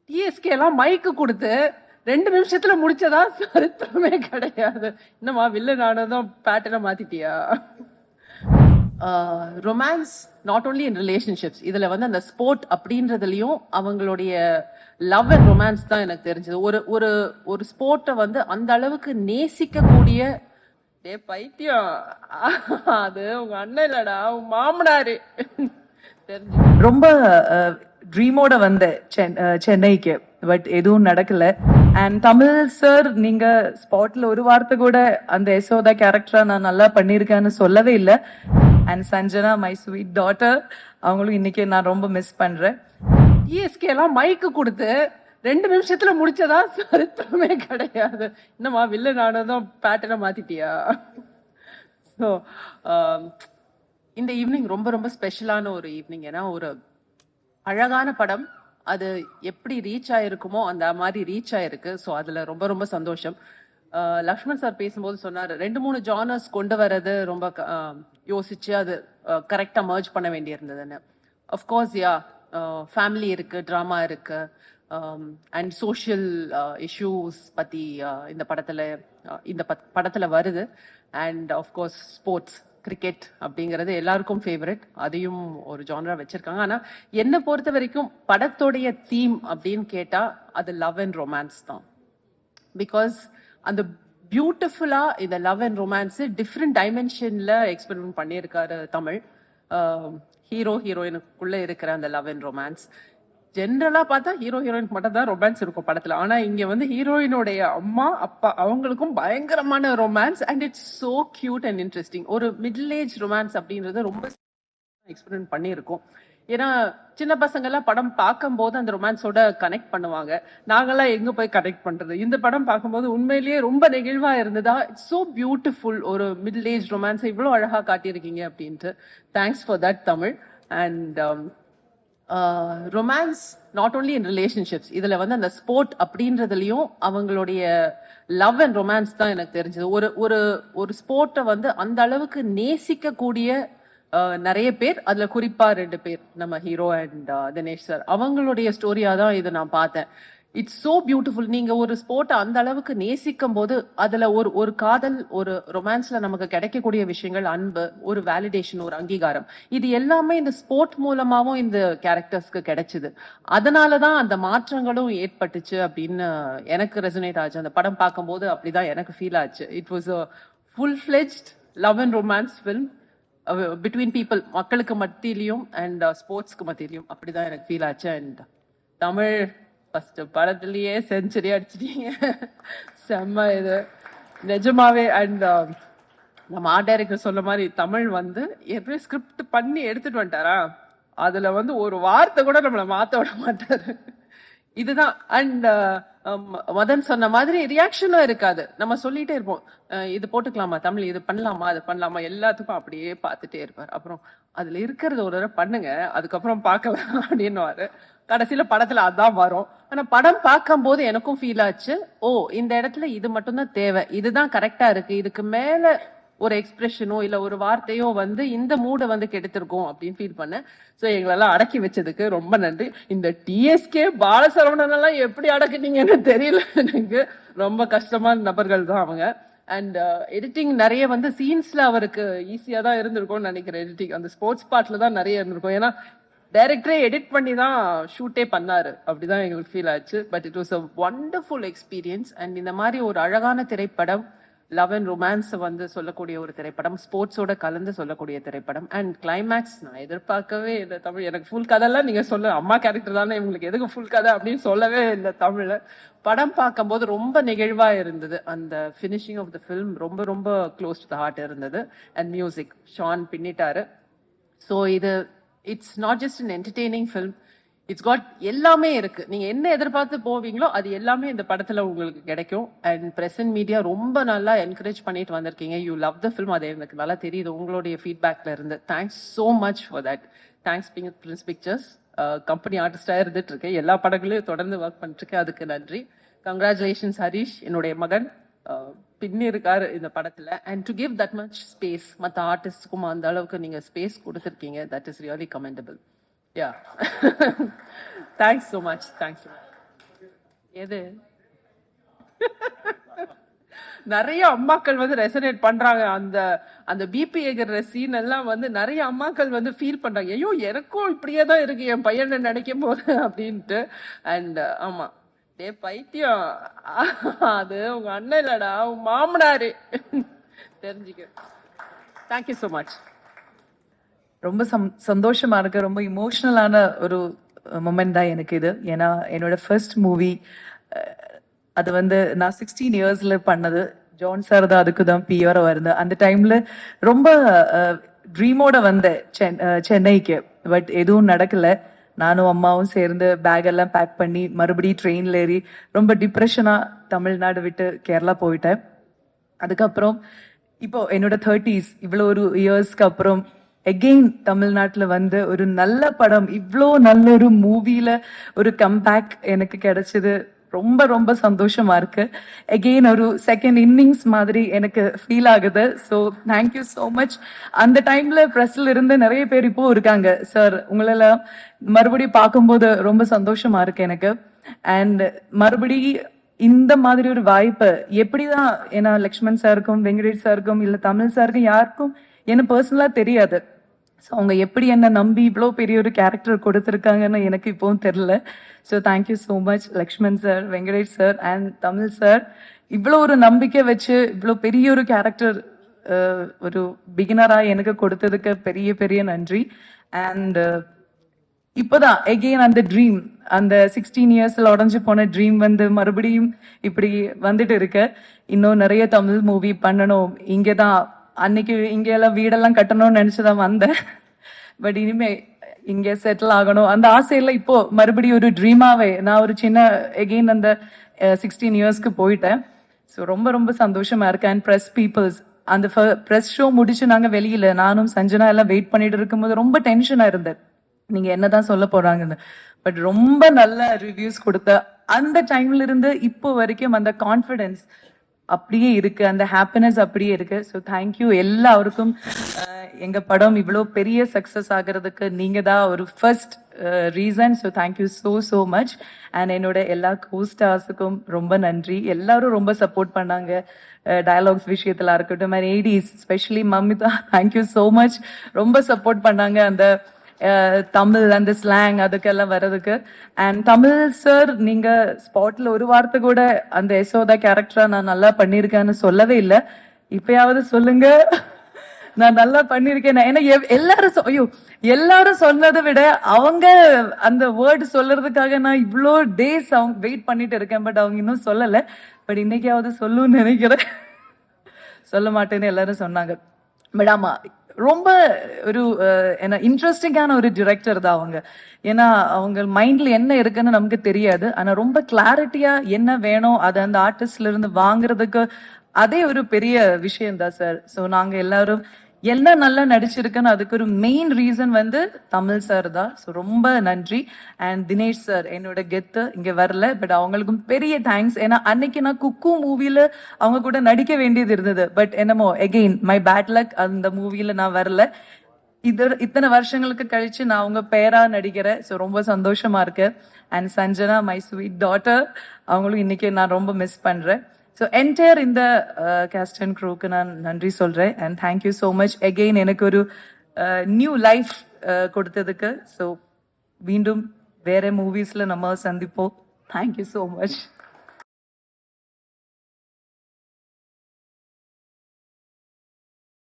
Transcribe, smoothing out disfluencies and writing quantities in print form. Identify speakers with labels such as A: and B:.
A: TSK எல்லாம் மைக்கு கொடுத்து 2 நிமிஷத்துல முடிச்சதா சரித்திரமே கிடையாது. என்னம்மா வில்லன் ஆனதும் பேட்டர்னை மாத்திட்டியா? Romance not only in relationships, இதுல வந்து அந்த ஸ்போர்ட் அப்படின்றதுலயும் அவங்களுடைய லவ் அண்ட் ரொமான்ஸ் தான் எனக்கு தெரிஞ்சது. ஒரு ஒரு ஒரு ஸ்போர்ட்டை வந்து அந்த அளவுக்கு நேசிக்கக்கூடிய பைத்தியம் அது உங்க அண்ணன் இல்லடா, உங்க மாமனாரு. தெரிஞ்சு
B: ரொம்ப ட்ரீமோட வந்தேன் சென்னைக்கு. பட் எதுவும் நடக்கல. அண்ட் தமிழ் சார், நீங்க ஸ்பாட்ல ஒரு வார்த்தை கூட அந்த யசோதா கேரக்டரா நான் நல்லா பண்ணியிருக்கேன்னு சொல்லவே இல்லை. And Sanjana, my sweet daughter, அவங்களும் இன்னைக்கு நான் ரொம்ப மிஸ் பண்றேன்.
A: டிஎஸ்கே எல்லாம் மைக்கு கொடுத்து 2 நிமிஷத்துல முடிச்சதா சரித்திரமே கிடையாது. என்னம்மா வில்லன் ஆனதும் பேட்டர்னை மாத்திட்டியா? ஸோ இந்த ஈவினிங் ரொம்ப ரொம்ப ஸ்பெஷலான ஒரு ஈவினிங். ஏன்னா ஒரு அழகான படம், அது எப்படி ரீச் ஆயிருக்குமோ அந்த மாதிரி ரீச் ஆயிருக்கு. ஸோ அதுல ரொம்ப ரொம்ப சந்தோஷம். லக்ஷ்மண் சார் பேசும்போது சொன்னார் 2-3 ஜானர்ஸ் கொண்டு வர்றது ரொம்ப யோசிச்சு அது கரெக்டாக மர்ஜ் பண்ண வேண்டியிருந்ததுன்னு. அஃப்கோர்ஸ் யா, ஃபேமிலி இருக்கு, ட்ராமா இருக்கு, அண்ட் சோஷியல் இஷ்யூஸ் பற்றி இந்த படத்தில் வருது. அண்ட் ஆஃப்கோர்ஸ் ஸ்போர்ட்ஸ், கிரிக்கெட் அப்படிங்கிறது எல்லாருக்கும் ஃபேவரட், அதையும் ஒரு ஜானரா வச்சிருக்காங்க. ஆனால் என்னை பொறுத்த வரைக்கும் படத்தோடைய தீம் அப்படின்னு கேட்டால் அது லவ் அண்ட் ரொமான்ஸ் தான். பிகாஸ் அந்த பியூட்டிஃபுல்லா இந்த லவ் அண்ட் ரொமான்ஸ் டிஃப்ரெண்ட் டைமென்ஷன்ல எக்ஸ்பெரிமெண்ட் பண்ணியிருக்காரு தமிழ். ஹீரோ ஹீரோயினுக்குள்ள இருக்கிற அந்த லவ் அண்ட் ரொமான்ஸ், ஜென்ரலா பார்த்தா ஹீரோ ஹீரோயினுக்கு மட்டும் தான் ரொமான்ஸ் இருக்கும் படத்துல. ஆனா இங்க வந்து ஹீரோயினுடைய அம்மா அப்பா அவங்களுக்கும் பயங்கரமான romance. And it's so cute and interesting. ஒரு மிடில் ஏஜ் ரொமான்ஸ் அப்படின்றது ரொம்ப எக்ஸ்பெரிமெண்ட் பண்ணியிருக்கோம். ஏன்னா சின்ன பசங்கள்லாம் படம் பார்க்கும்போது அந்த ரொமான்ஸோட கனெக்ட் பண்ணுவாங்க. நாங்கெல்லாம் எங்க போய் கனெக்ட் பண்றது? இந்த படம் பார்க்கும்போது உண்மையிலேயே ரொம்ப நெகிழ்வா இருந்ததா. It's so beautiful. ஒரு மிடில் ஏஜ் ரொமான்ஸை இவ்வளோ அழகா காட்டியிருக்கீங்க அப்படின்ட்டு thanks for that Tamil. And romance not only in relationships, இதுல வந்து அந்த ஸ்போர்ட் அப்படின்றதுலயும் அவங்களுடைய லவ் அண்ட் ரொமான்ஸ் தான் எனக்கு தெரிஞ்சது. ஒரு ஒரு ஒரு ஸ்போர்ட்டை வந்து அந்த அளவுக்கு நேசிக்கக்கூடிய நிறைய பேர், அதுல குறிப்பா 2 பேர், நம்ம ஹீரோ அண்ட் தினேஷ் சார், அவங்களுடைய ஸ்டோரியா தான் இதை நான் பார்த்தேன். It's so beautiful. நீங்க ஒரு ஸ்போர்ட்டை அந்த அளவுக்கு நேசிக்கும் போது அதுல ஒரு ஒரு காதல், ஒரு ரொமான்ஸ்ல நமக்கு கிடைக்கக்கூடிய விஷயங்கள், அன்பு, ஒரு வேலிடேஷன், ஒரு அங்கீகாரம், இது எல்லாமே இந்த ஸ்போர்ட் மூலமாவும் இந்த கேரக்டர்ஸ்க்கு கிடைச்சது. அதனாலதான் அந்த மாற்றங்களும் ஏற்பட்டுச்சு அப்படின்னு எனக்கு ரெசனேட் ஆச்சு. அந்த படம் பார்க்கும்போது அப்படிதான் எனக்கு ஃபீல் ஆச்சு. It was a full fledged love and romance film between people, மக்களுக்கு மத்தியிலையும் அண்ட் ஸ்போர்ட்ஸ்க்கு மத்தியிலையும். அப்படிதான் எனக்கு ஃபீல் ஆச்சு. அண்ட் தமிழ் ஃபர்ஸ்ட் படத்துலயே செஞ்சுரி அடிச்சிட்டீங்க, செம்ம இது நிஜமாவே. அண்ட் நம்ம ஆர்ட் டைரக்டர் சொல்ல மாதிரி தமிழ் வந்து எப்படி ஸ்கிரிப்ட் பண்ணி எடுத்துட்டு வந்துட்டாரா, அதுல வந்து ஒரு வார்த்தை கூட நம்மளை மாத்த விட மாட்டாரு. இதுதான். அண்ட் மதன் சொன்ன மாதிரி ரியாக்ஷனும் இருக்காது. நம்ம சொல்லிட்டே இருப்போம், இது போட்டுக்கலாமா தமிழ், இது பண்ணலாமா, அது பண்ணலாமா, எல்லாத்துக்கும் அப்படியே பார்த்துட்டே இருப்பார். அப்புறம் அதுல இருக்கிறது ஒரு தடவை பண்ணுங்க, அதுக்கப்புறம் பார்க்கலாம் அப்படின்னு. கடைசியில படத்துல அதான் வரும். ஆனா படம் பார்க்கும் போது எனக்கும் ஃபீல் ஆச்சு, ஓ இந்த இடத்துல இது மட்டும்தான் தேவை, இதுதான் கரெக்டா இருக்கு, இதுக்கு மேல ஒரு எக்ஸ்பிரஷனோ இல்ல ஒரு வார்த்தையோ வந்து இந்த மூடை வந்து கெடுத்திருக்கோம் அப்படின்னு ஃபீல் பண்ணேன். ஸோ எங்களெல்லாம் அடக்கி வச்சதுக்கு ரொம்ப நன்றி. இந்த டிஎஸ்கே பாலசரவணன் எல்லாம் எப்படி அடக்குனீங்கன்னு தெரியல எனக்கு. ரொம்ப கஷ்டமான நபர்கள் தான் அவங்க. அண்ட் எடிட்டிங் நிறைய வந்து சீன்ஸ்ல அவருக்கு ஈஸியா தான் இருந்திருக்கும்னு நினைக்கிறேன். எடிட்டிங் அந்த ஸ்போர்ட்ஸ் பார்ட்ல தான் நிறைய இருந்திருக்கும். ஏன்னா டைரக்டரே எடிட் பண்ணி தான் ஷூட்டே பண்ணாரு, அப்படிதான் எங்களுக்கு ஃபீல் ஆச்சு. But it was a wonderful experience. And இந்த மாதிரி ஒரு அழகான திரைப்படம், லவ் அண்ட் ரொமான்ஸ் வந்து சொல்லக்கூடிய ஒரு திரைப்படம், ஸ்போர்ட்ஸோட கலந்து சொல்லக்கூடிய திரைப்படம். அண்ட் கிளைமேக்ஸ் நான் எதிர்பார்க்கவே இல்லை தமிழ். எனக்கு ஃபுல் கதைலாம் நீங்க சொல்ல, அம்மா கேரக்டர் தானே இவங்களுக்கு, எதுக்கு ஃபுல் கதை அப்படின்னு சொல்லவே இல்லை தமிழ்ல. படம் பார்க்கும்போது ரொம்ப நெகிழ்வா இருந்தது. அந்த ஃபினிஷிங் ஆஃப் த ஃபிலிம் ரொம்ப ரொம்ப க்ளோஸ் டு த ஹார்ட் இருந்தது. அண்ட் மியூசிக் ஷான் பின்னிட்டாரு. ஸோ இது it's not just an entertaining film, it's got எல்லாமே இருக்கு. நீங்க என்ன எதிர்பார்த்து போவீங்களோ அது எல்லாமே இந்த படத்துல உங்களுக்கு கிடைக்கும். அண்ட் பிரசன்ட் மீடியா ரொம்ப நல்லா என்கரேஜ் பண்ணிட்டு வந்திருக்கீங்க. யூ லவ் த ஃபிலிம், அது எனக்கு நல்லா தெரியுது உங்களுடைய ஃபீட்பேக்ல இருந்து. Thanks so much for that. Thanks Prince Pictures, company ஆர்டிஸ்டாக இருந்துட்டு இருக்கேன், எல்லா படங்களையும் தொடர்ந்து ஒர்க் பண்ணிட்டு இருக்கேன், அதுக்கு நன்றி. கங்க்ராச்சுலேஷன்ஸ் ஹரிஷ், என்னுடைய மகன் பின்னி இருக்காரு இந்த படத்துல. And to give that much space, மற்ற ஆர்டிஸ்டுக்கும் அந்த அளவுக்கு நீங்க ஸ்பேஸ் கொடுத்துருக்கீங்க, that is really commendable. Yeah. Thanks so much. Thanks so much. எது? நிறைய அம்மாக்கள் வந்து ரெசனேட் பண்றாங்க. அந்த அந்த பிபி ஏகுற சீன் எல்லாம் வந்து நிறைய அம்மாக்கள் வந்து ஃபீல் பண்றாங்க. ஐயோ! எனக்கும் இப்படியே தான் இருக்கு என் பையன நினைக்கும்போது அப்படின்ட்டு. அண்ட் ஆமா. டேய் பைத்தியம். அது உங்க அண்ணன் இல்லடா, உன் மாமனாரு. தெரிஞ்சுக்க. Thank you so much.
B: ரொம்ப சந்தோஷமா இருக்கு. ரொம்ப இமோஷனலான ஒரு மொமெண்ட் தான் எனக்கு இது. ஏன்னா என்னோட ஃபர்ஸ்ட் மூவி அது வந்து நான் 16 இயர்ஸ்ல பண்ணது. ஜான் சார் தான் அதுக்கு தான் பிஆர் வருது. அந்த டைம்ல ரொம்ப ட்ரீமோட வந்தேன் சென்னைக்கு. பட் எதுவும் நடக்கல. நானும் அம்மாவும் சேர்ந்து பேக் எல்லாம் பேக் பண்ணி மறுபடியும் ட்ரெயின்ல ஏறி ரொம்ப டிப்ரெஷனா தமிழ்நாடு விட்டு கேரளா போயிட்டேன். அதுக்கப்புறம் இப்போ என்னோட 30s இவ்வளோ ஒரு இயர்ஸ்க்கு அப்புறம் எகெயின் தமிழ்நாட்டுல வந்து ஒரு நல்ல படம், இவ்வளோ நல்ல ஒரு மூவில ஒரு கம்பேக் எனக்கு கிடைச்சது. ரொம்ப ரொம்ப சந்தோஷமா இருக்கு. எகெயின் ஒரு செகண்ட் இன்னிங்ஸ் மாதிரி எனக்கு ஃபீல் ஆகுது. So thank you so much. அந்த டைம்ல ப்ரெஸ்ல இருந்து நிறைய பேர் இப்போ இருக்காங்க. சார் உங்களெல்லாம் மறுபடியும் பார்க்கும்போது ரொம்ப சந்தோஷமா இருக்கு எனக்கு. அண்ட் மறுபடியும் இந்த மாதிரி ஒரு வாய்ப்பு எப்படிதான், ஏன்னா லக்ஷ்மண் சாருக்கும் வெங்கடேஷ் சாருக்கும் இல்ல தமிழ் சாருக்கும் யாருக்கும் என்ன பர்சனலா தெரியாது. ஸோ அவங்க எப்படி என்ன நம்பி இவ்வளோ பெரிய ஒரு கேரக்டர் கொடுத்துருக்காங்கன்னு எனக்கு இப்போவும் தெரியல. So thank you so much Lakshman sir, Venkatesh sir and Tamil sir. இவ்வளோ ஒரு நம்பிக்கை வச்சு இவ்வளோ பெரிய ஒரு கேரக்டர் ஒரு பிகினரா எனக்கு கொடுத்ததுக்கு பெரிய பெரிய நன்றி. அண்ட் இப்போதான் எகெயின் அந்த ட்ரீம், அந்த 16 இயர்ஸ்ல உடஞ்சு போன ட்ரீம் வந்து மறுபடியும் இப்படி வந்துட்டு இருக்கு. இன்னும் நிறைய தமிழ் மூவி பண்ணணும். இங்கதான் அன்னைக்கு இங்க எல்லாம் வீடெல்லாம் கட்டணும்னு நினைச்சுதான் வந்தேன். பட் இனிமே இங்க செட்டில் ஆகணும் அந்த ஆசையில இப்போ மறுபடியும் ஒரு ட்ரீமாவே நான் ஒரு சின்ன எகெயின் அந்த 16 இயர்ஸ்க்கு போயிட்டேன். ஸோ ரொம்ப ரொம்ப சந்தோஷமா இருக்கேன். அண்ட் ப்ரெஸ் பீப்புள்ஸ் அந்த ப்ரெஸ் ஷோ முடிச்சு நாங்க வெளியில நானும் சஞ்சனா எல்லாம் வெயிட் பண்ணிட்டு இருக்கும்போது ரொம்ப டென்ஷனா இருந்தேன், நீங்க என்னதான் சொல்ல போறாங்கன்னு. பட் ரொம்ப நல்ல ரிவ்யூஸ் கொடுத்த அந்த டைம்ல இருந்து இப்போ வரைக்கும் அந்த கான்ஃபிடன்ஸ் அப்படியே இருக்கு, அந்த ஹாப்பினஸ் அப்படியே இருக்கு. ஸோ தேங்க்யூ எல்லாருக்கும். எங்க படம் இவ்வளோ பெரிய சக்சஸ் ஆகிறதுக்கு நீங்க தான் ஒரு first reason. So thank you so much. And என்னோட எல்லா கோஸ்டார்ஸுக்கும் ரொம்ப நன்றி. எல்லாரும் ரொம்ப சப்போர்ட் பண்ணாங்க டயலாக்ஸ் விஷயத்துல இருக்கட்டும். And ADs specially Mamitha, thank you so much. ரொம்ப சப்போர்ட் பண்ணாங்க அந்த தமிழ் அந்த ஸ்லாங் அதுக்கெல்லாம் வர்றதுக்கு. அண்ட் தமிழ் சார் நீங்க ஸ்பாட்ல ஒரு வார்த்தை கூட அந்த யசோதா கேரக்டரா நான் நல்லா பண்ணிருக்கேன்னு சொல்லவே இல்லை. இப்பயாவது சொல்லுங்க நான் நல்லா பண்ணிருக்கேன். ஏன்னா எல்லாரும் ஐயோ எல்லாரும் சொன்னதை விட அவங்க அந்த வேர்டு சொல்றதுக்காக நான் இவ்வளோ டேஸ் அவங்க வெயிட் பண்ணிட்டு இருக்கேன். பட் அவங்க இன்னும் சொல்லலை. பட் இன்னைக்காவது சொல்லுன்னு நினைக்கிறேன். சொல்ல மாட்டேன்னு எல்லாரும் சொன்னாங்க. பட் ஆமா ரொம்ப ஒரு என்ன இன்ட்ரெஸ்டிங்கான ஒரு டிரெக்டர் தான் அவங்க. ஏன்னா அவங்க மைண்ட்ல என்ன இருக்குன்னு நமக்கு தெரியாது. ஆனா ரொம்ப கிளாரிட்டியா என்ன வேணும் அதை அந்த ஆர்டிஸ்ட்ல இருந்து வாங்குறதுக்கு அதே ஒரு பெரிய விஷயம் தான் சார். ஸோ நாங்க எல்லாரும் என்ன நல்லா நடிச்சிருக்குன்னு அதுக்கு ஒரு மெயின் ரீசன் வந்து தமிழ் சார் தான். ஸோ ரொம்ப நன்றி. அண்ட் தினேஷ் சார் என்னோட கெத்து இங்க வரல. பட் அவங்களுக்கும் பெரிய தேங்க்ஸ். ஏன்னா அன்னைக்கு நான் குக்கு மூவில அவங்க கூட நடிக்க வேண்டியது இருந்தது. பட் என்னமோ எகெயின் மை பேட் லக், அந்த மூவில நான் வரல. இத்தனை வருஷங்களுக்கு கழிச்சு நான் அவங்க பேரா நடிக்கிறேன். ஸோ ரொம்ப சந்தோஷமா இருக்கு. And Sanjana my sweet daughter, அவங்களும் இன்னைக்கு நான் ரொம்ப மிஸ் பண்றேன். ஸோ என்டையர் இந்த கேஸ்ட் அண்ட் க்ரூக்கு நான் நன்றி சொல்றேன். And thank you so much again எனக்கு ஒரு நியூ லைஃப் கொடுத்ததுக்கு. ஸோ மீண்டும் வேற மூவிஸ்ல நம்ம சந்திப்போம். Thank you so much.